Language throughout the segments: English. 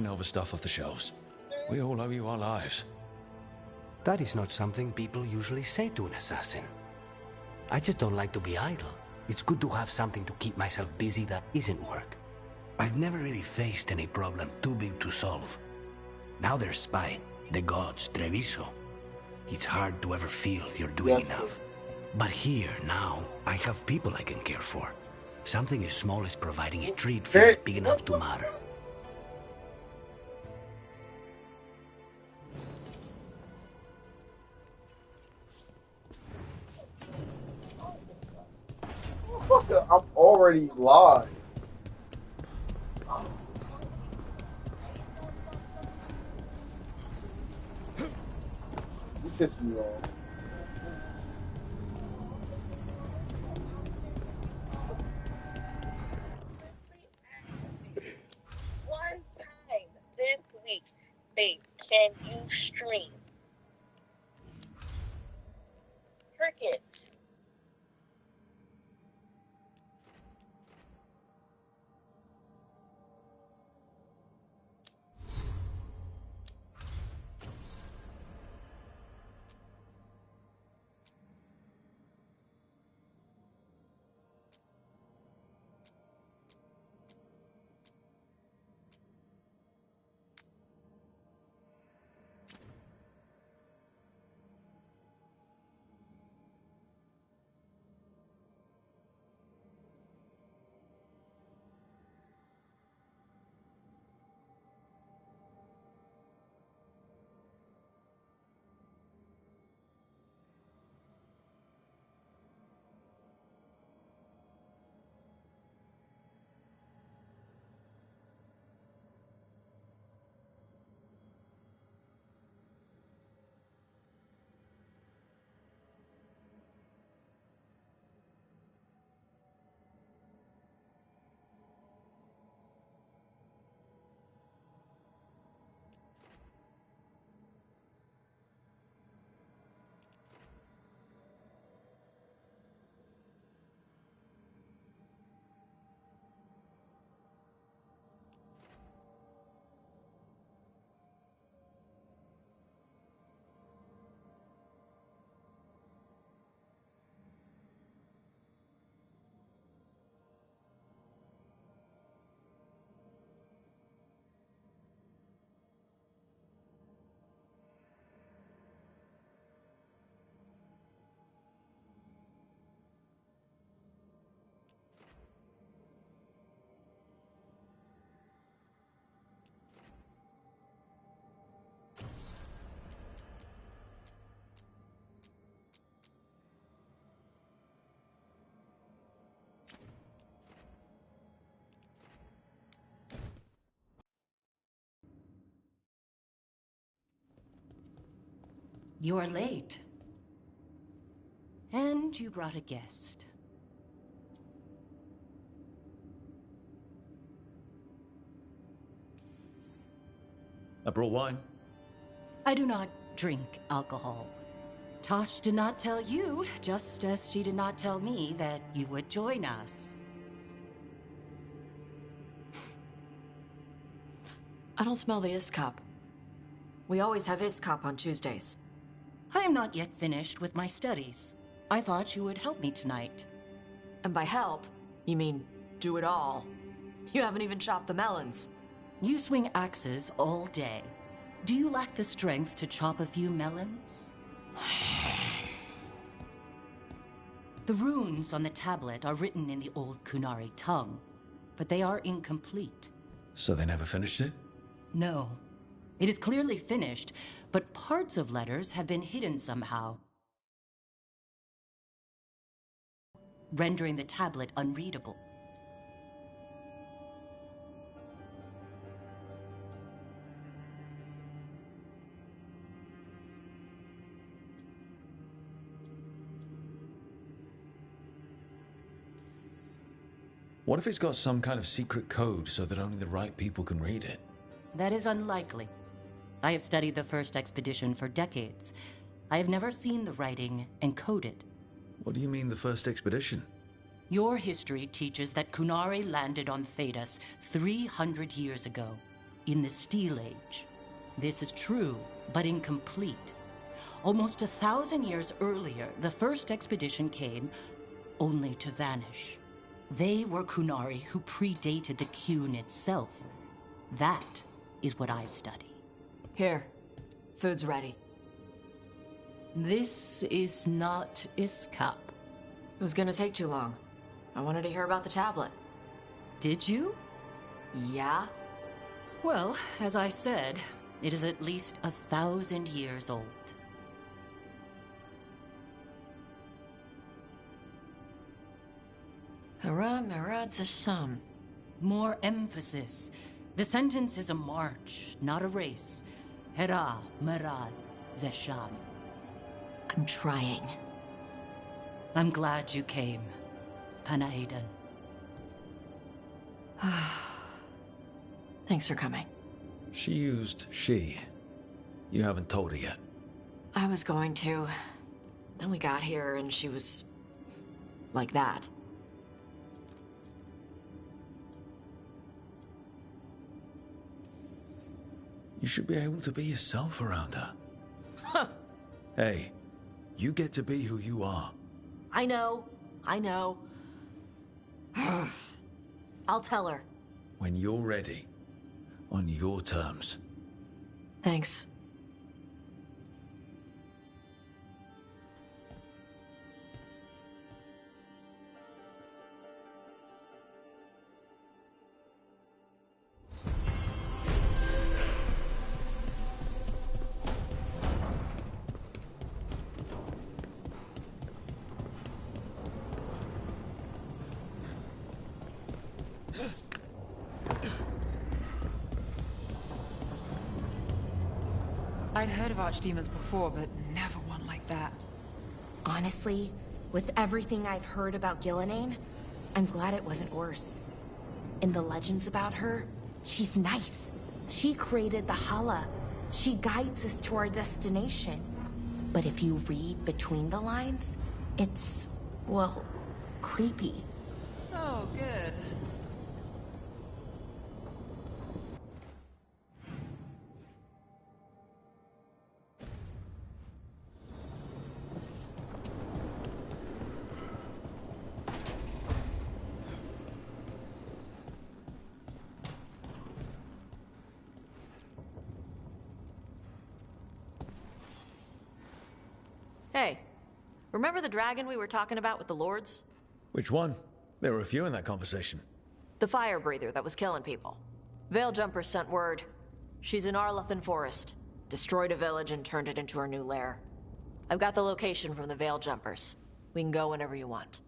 over stuff off the shelves. We all owe you our lives. That is not something people usually say to an assassin. I just don't like to be idle. It's good to have something to keep myself busy that isn't work. I've never really faced any problem too big to solve. Now there's Spine, the gods, Treviso. It's hard to ever feel you're doing enough. But here, now, I have people I can care for. Something as small as providing a treat feels big enough to matter. I'm already live. You pissed me off. One time this week, babe, can you stream? Cricket. You're late. And you brought a guest. I brought wine. I do not drink alcohol. Tosh did not tell you, just as she did not tell me that you would join us. I don't smell the Iskop. We always have Iskop on Tuesdays. I am not yet finished with my studies. I thought you would help me tonight. And by help, you mean do it all. You haven't even chopped the melons. You swing axes all day. Do you lack the strength to chop a few melons? The runes on the tablet are written in the old Kunari tongue, but they are incomplete. So they never finished it? No. It is clearly finished, but parts of letters have been hidden somehow, rendering the tablet unreadable. What if it's got some kind of secret code so that only the right people can read it? That is unlikely. I have studied the first expedition for decades. I have never seen the writing encoded. What do you mean, the first expedition? Your history teaches that Kunari landed on Thedas 300 years ago. in the Steel Age. This is true, but incomplete. Almost 1,000 years earlier, the first expedition came, only to vanish. They were Kunari who predated the Qun itself. That is what I study. Here. Food's ready. This is not Iskap. It was gonna take too long. I wanted to hear about the tablet. Did you? Yeah? Well, as I said, it is at least 1,000 years old. Hara Merad Zasham. More emphasis. The sentence is a march, not a race. Hera Merad Zesham. I'm trying. I'm glad you came, Panaidan. Thanks for coming. She used she. You haven't told her yet. I was going to. Then we got here and she was... like that. You should be able to be yourself around her. Hey, you get to be who you are. I know. I'll tell her. When you're ready. On your terms. Thanks. I'd heard of archdemons before, but never one like that. Honestly, with everything I've heard about Gillenane, I'm glad it wasn't worse. In the legends about her, she's nice. She created the Hala. She guides us to our destination. But if you read between the lines, it's, well, creepy. Oh, good. Hey, remember the dragon we were talking about with the lords? Which one? There were a few in that conversation. The fire breather that was killing people. Veiljumpers sent word. She's in Arlathan Forest. Destroyed a village and turned it into her new lair. I've got the location from the Veiljumpers. We can go whenever you want.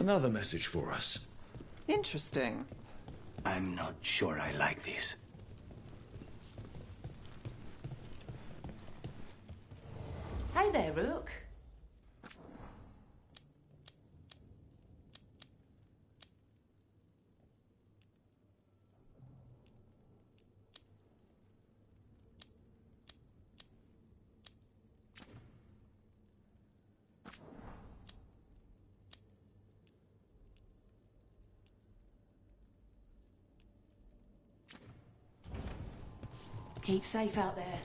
Another message for us. Interesting. I'm not sure I like this. Hi there, Rook. Keep safe out there.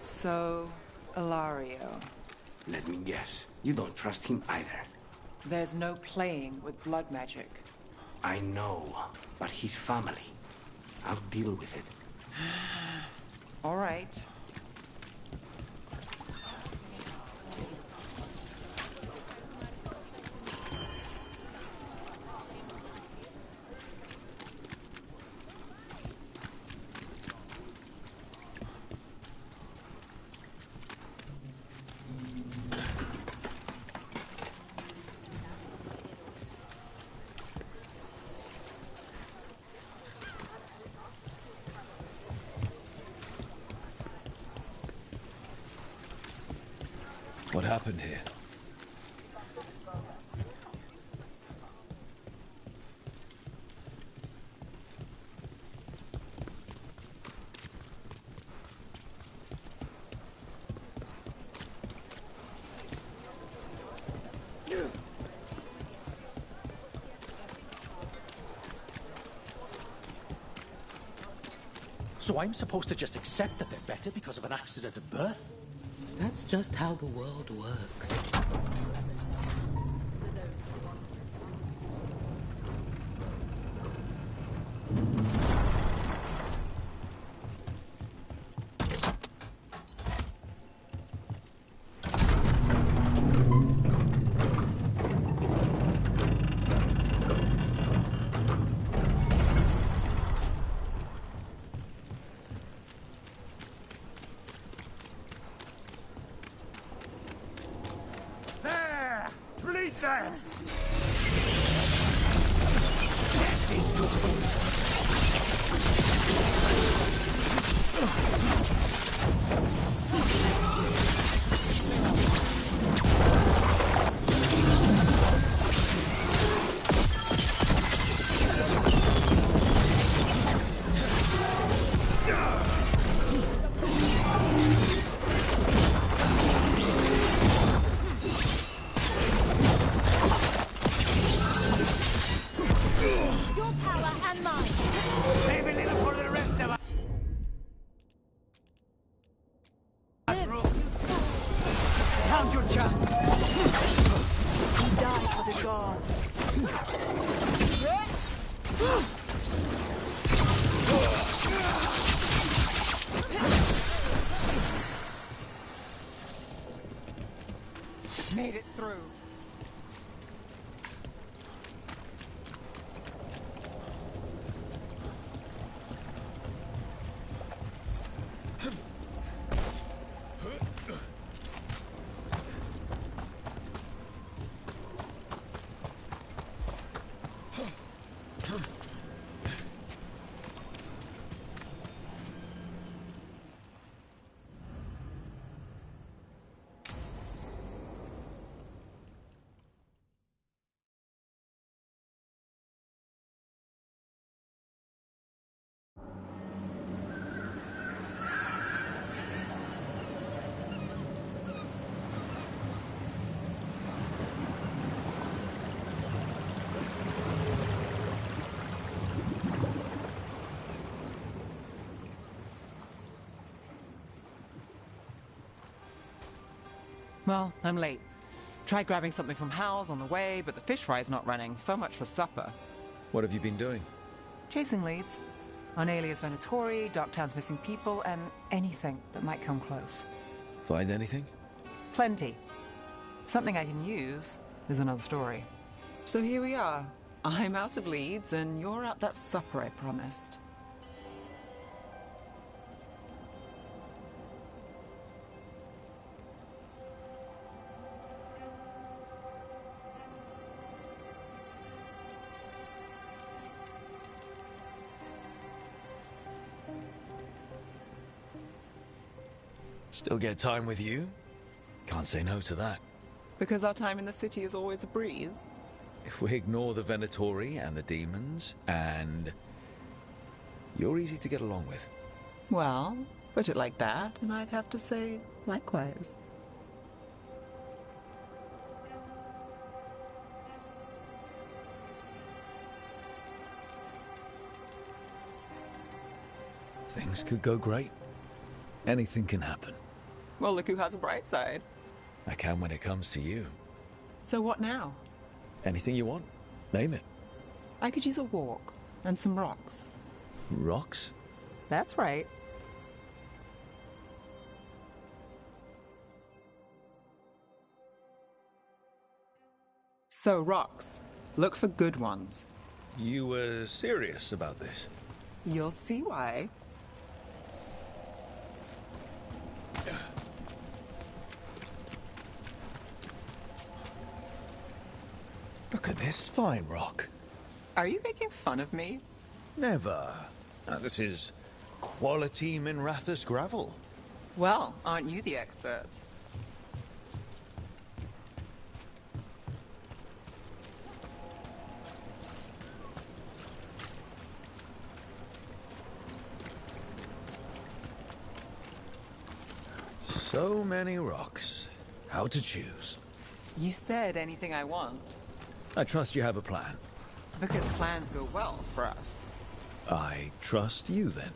So, Ilario. Let me guess. You don't trust him either. There's no playing with blood magic. I know, but his family. I'll deal with it. All right. What happened here? So I'm supposed to just accept that they're better because of an accident of birth? That's just how the world works. Made it through. Well, I'm late. Tried grabbing something from Hal's on the way, but the fish fry's not running. So much for supper. What have you been doing? Chasing leads. On Alias Venatori, Darktown's missing people, and anything that might come close. Find anything? Plenty. Something I can use is another story. So here we are. I'm out of leads, and you're at that supper I promised. Still get time with you? Can't say no to that. Because our time in the city is always a breeze. If we ignore the Venatori and the demons, and... you're easy to get along with. Well, put it like that, and I'd have to say likewise. Things could go great. Anything can happen. Well, look who has a bright side. I can when it comes to you. So what now? Anything you want. Name it. I could use a walk and some rocks. Rocks? That's right. So, rocks. Look for good ones. You were serious about this? You'll see why. Look at this fine rock. Are you making fun of me? Never. This is quality Minrathous gravel. Well, aren't you the expert? So many rocks. How to choose? You said anything I want. I trust you have a plan. Because plans go well for us. I trust you then.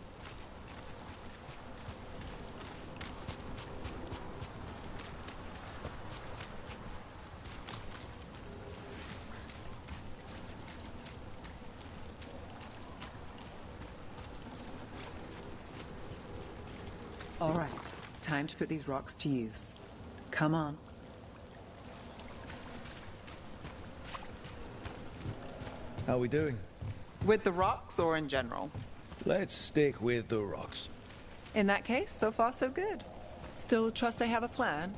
All right, time to put these rocks to use. Come on. How are we doing? With the rocks or in general? Let's stick with the rocks. In that case, so far so good. Still trust I have a plan?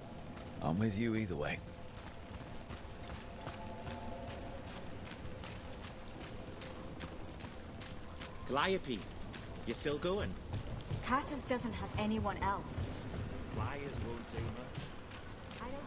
I'm with you either way. Calliope, you still going? Cassis doesn't have anyone else. Flyers won't do much. I don't...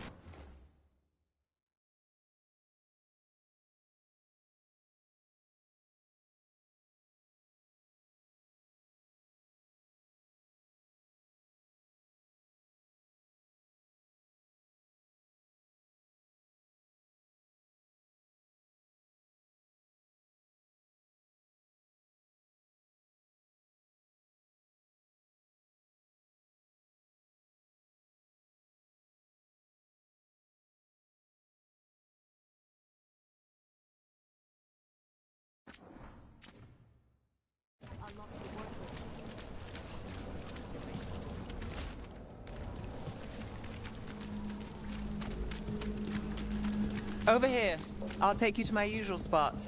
Over here. I'll take you to my usual spot.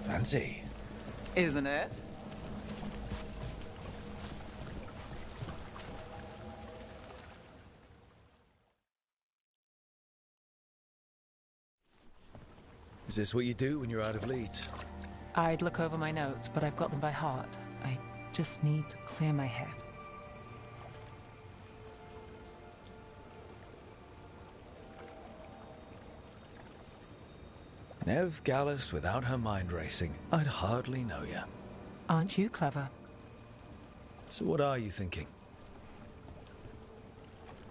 Fancy. Isn't it? Is this what you do when you're out of leads? I'd look over my notes, but I've got them by heart. I just need to clear my head. Nev Gallus without her mind racing. I'd hardly know you. Aren't you clever? So what are you thinking?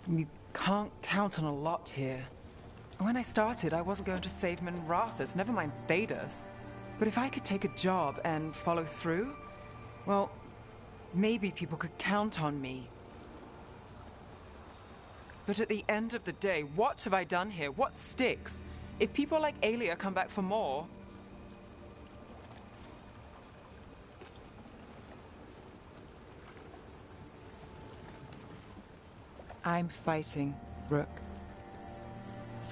You can't count on a lot here. When I started, I wasn't going to save Minrathous, never mind Thedas. But if I could take a job and follow through, well, maybe people could count on me. But at the end of the day, what have I done here? What sticks? If people like Aelia come back for more... I'm fighting, Rook.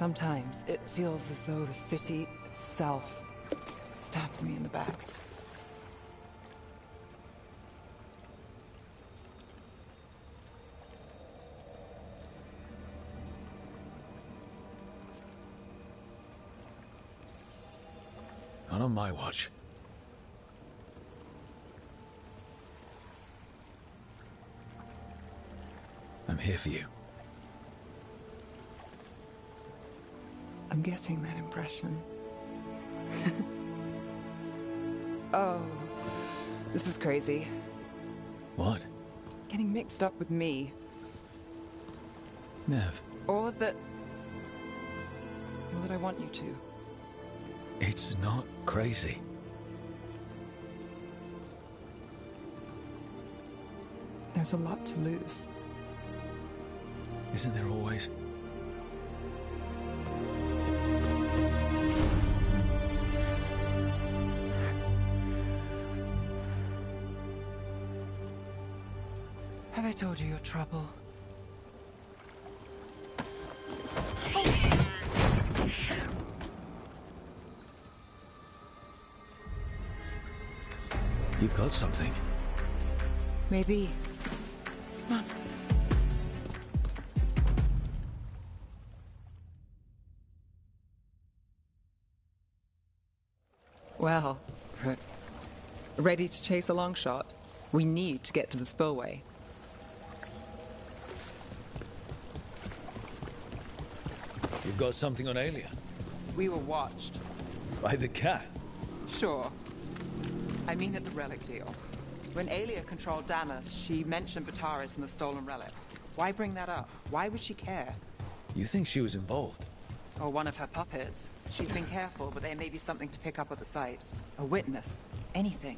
Sometimes it feels as though the city itself stabbed me in the back. Not on my watch. I'm here for you. I'm getting that impression. Oh, this is crazy. What? Getting mixed up with me. Nev. Or that I want you to. It's not crazy. There's a lot to lose. Isn't there always? Have I told you your trouble? You've got something. Maybe. Come on. Well, ready to chase a long shot? We need to get to the spillway. You've got something on Aelia? We were watched. By the cat? Sure. I mean at the relic deal. When Aelia controlled Damas, she mentioned Bataris and the stolen relic. Why bring that up? Why would she care? You think she was involved? Or one of her puppets. She's been careful, but there may be something to pick up at the site. A witness. Anything.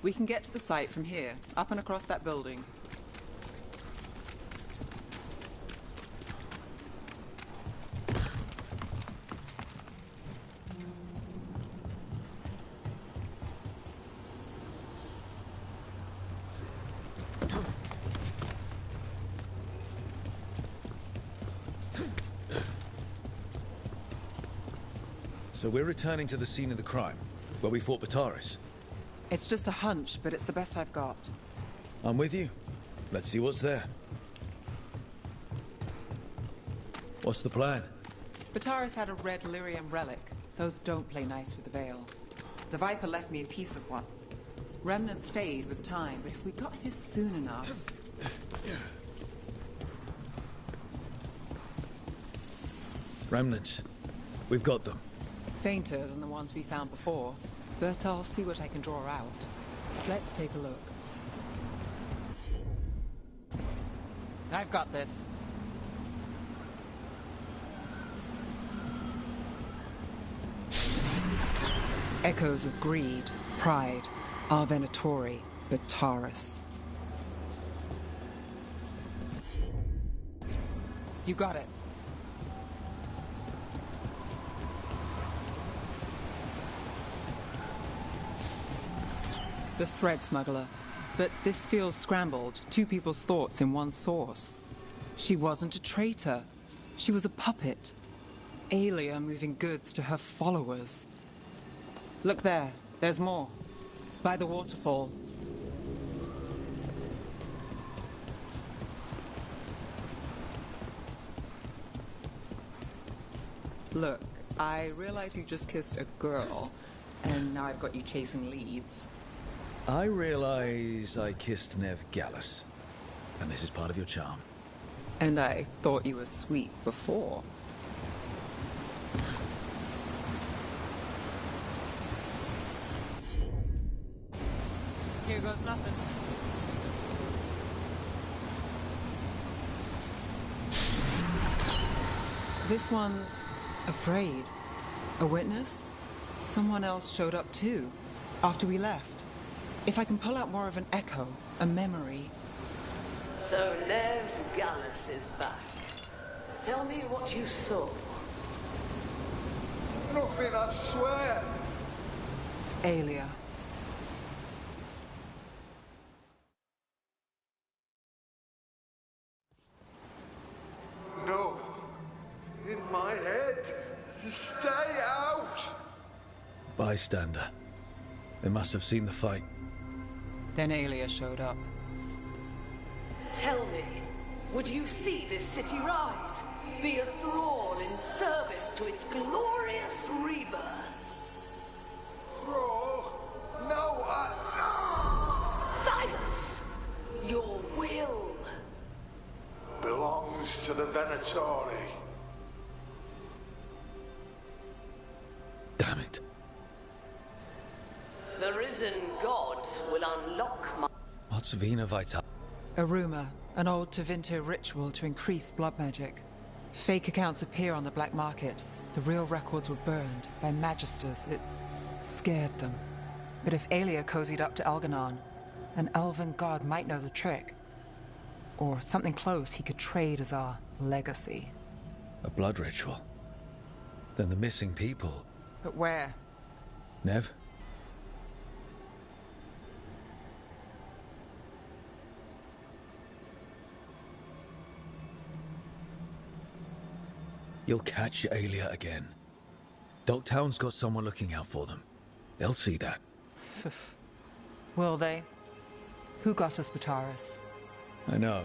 We can get to the site from here, up and across that building. So we're returning to the scene of the crime, where we fought Bataris. It's just a hunch, but it's the best I've got. I'm with you. Let's see what's there. What's the plan? Bataris had a red lyrium relic. Those don't play nice with the Veil. The Viper left me a piece of one. Remnants fade with time, but if we got here soon enough... Remnants. We've got them. Fainter than the ones we found before, but I'll see what I can draw out. Let's take a look. I've got this. Echoes of greed, pride, our Venatori, Bataris. You got it. The thread smuggler. But this feels scrambled. Two people's thoughts in one source. She wasn't a traitor. She was a puppet. Aelia moving goods to her followers. Look there. There's more. By the waterfall. Look, I realize you just kissed a girl, and now I've got you chasing leads. I realize I kissed Nev Gallus, and this is part of your charm. And I thought you were sweet before. Here goes nothing. This one's afraid. A witness? Someone else showed up too, after we left. If I can pull out more of an echo, a memory. So Nev Gallus is back. Tell me what you saw. Nothing, I swear. Aelia. Stay out! Bystander. They must have seen the fight. Then Aelia showed up. Tell me, would you see this city rise? Be a thrall in service to its glorious rebirth? Thrall? No, Silence! Your will belongs to the Venatori. Damn it. The risen god will unlock my... What's Vena Vital? A rumor, an old Tevinter ritual to increase blood magic. Fake accounts appear on the black market. The real records were burned by magisters. It scared them. But if Aelia cozied up to Algernon, an elven god might know the trick. Or something close he could trade as our legacy. A blood ritual? Then the missing people... But where? Nev? You'll catch Aelia again. Dogtown's got someone looking out for them. They'll see that. Will they? Who got us Bataris? I know,